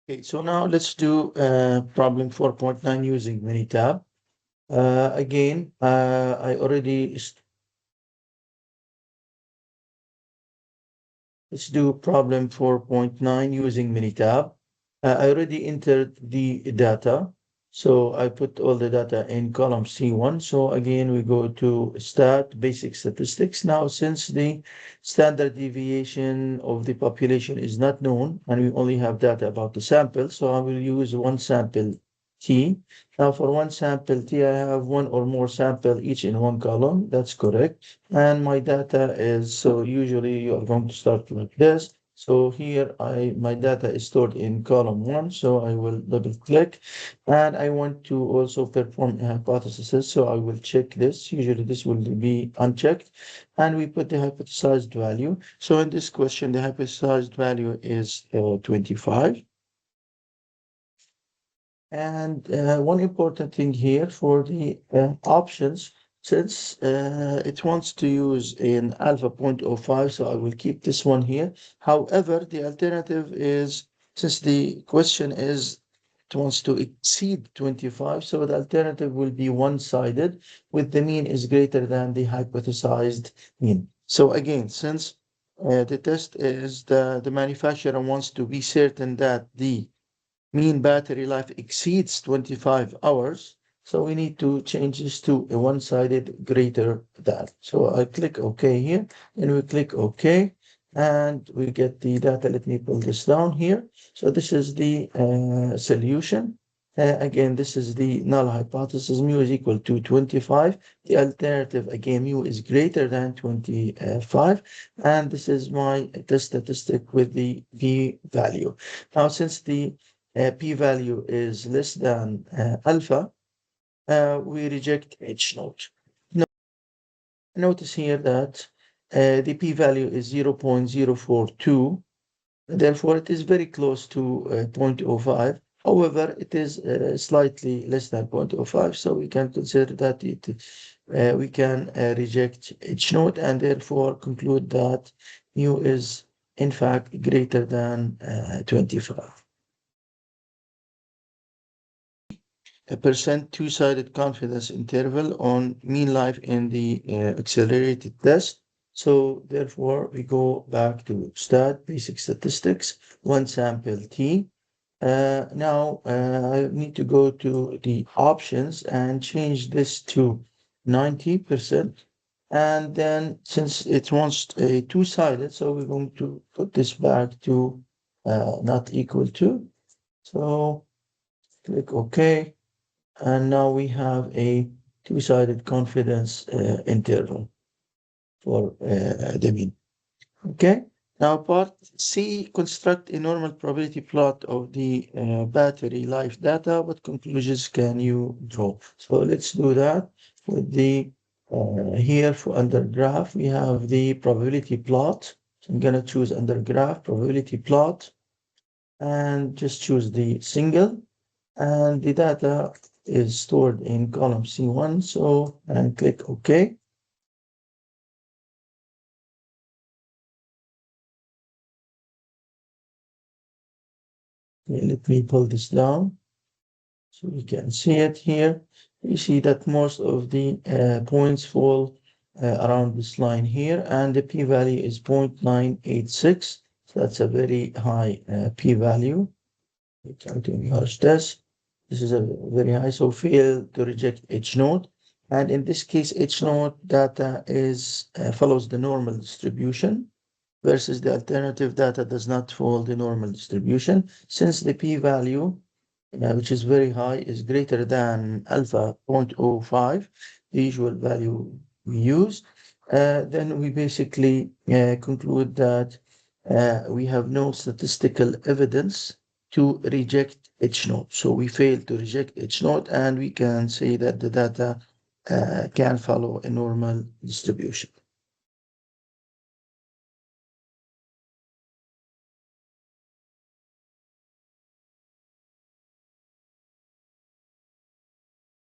Okay, so now let's do problem 4.9 using Minitab. Again, I already, let's do problem 4.9 using Minitab. I already entered the data. So I put all the data in column C1. So again, we go to stat, basic statistics. Now, since the standard deviation of the population is not known, and we only have data about the sample, so I will use one sample T. Now, for one sample T, I have one or more sample each in one column. That's correct. And my data is, so usually you are going to start like this. So here my data is stored in column 1, so I will double click, and I want to also perform a hypothesis, so I will check this. Usually this will be unchecked, and we put the hypothesized value. So in this question, the hypothesized value is 25. And one important thing here for the options, since it wants to use in alpha 0.05, so I will keep this one here. However, the alternative is, since the question is, it wants to exceed 25, so the alternative will be one-sided, with the mean is greater than the hypothesized mean. So again, since the test is the manufacturer wants to be certain that the mean battery life exceeds 25 hours. So we need to change this to a one-sided greater than. So I click OK here, and we click OK, and we get the data. Let me pull this down here. So this is the solution. Again, this is the null hypothesis. Mu is equal to 25. The alternative, again, mu is greater than 25. And this is my test statistic with the p-value. Now, since the p-value is less than alpha, we reject H naught. Now, notice here that the p-value is 0.042. Therefore, it is very close to 0.05. However, it is slightly less than 0.05, so we can consider that we can reject H naught, and therefore conclude that mu is in fact greater than 25. A percent two-sided confidence interval on mean life in the accelerated test. So therefore, we go back to stat, basic statistics, one sample T. Now, I need to go to the options and change this to 90%. And then since it wants a two-sided, so we're going to put this back to not equal to. So click OK. And now we have a two-sided confidence interval for the mean. Okay. Now part C, construct a normal probability plot of the battery life data. What conclusions can you draw? So let's do that with the here for under graph, we have the probability plot. So I'm going to choose under graph probability plot and just choose the single, and the data is stored in column C1. So, and click OK. Okay, let me pull this down so we can see it here. You see that most of the points fall around this line here, and the p-value is 0.986. So that's a very high p-value. We try to enlarge this. This is a very high, so fail to reject H naught. And in this case, H naught data is follows the normal distribution, versus the alternative data does not follow the normal distribution. Since the p-value, which is very high, is greater than alpha 0.05, the usual value we use, then we basically conclude that we have no statistical evidence to reject H naught. So we fail to reject H naught, and we can say that the data can follow a normal distribution.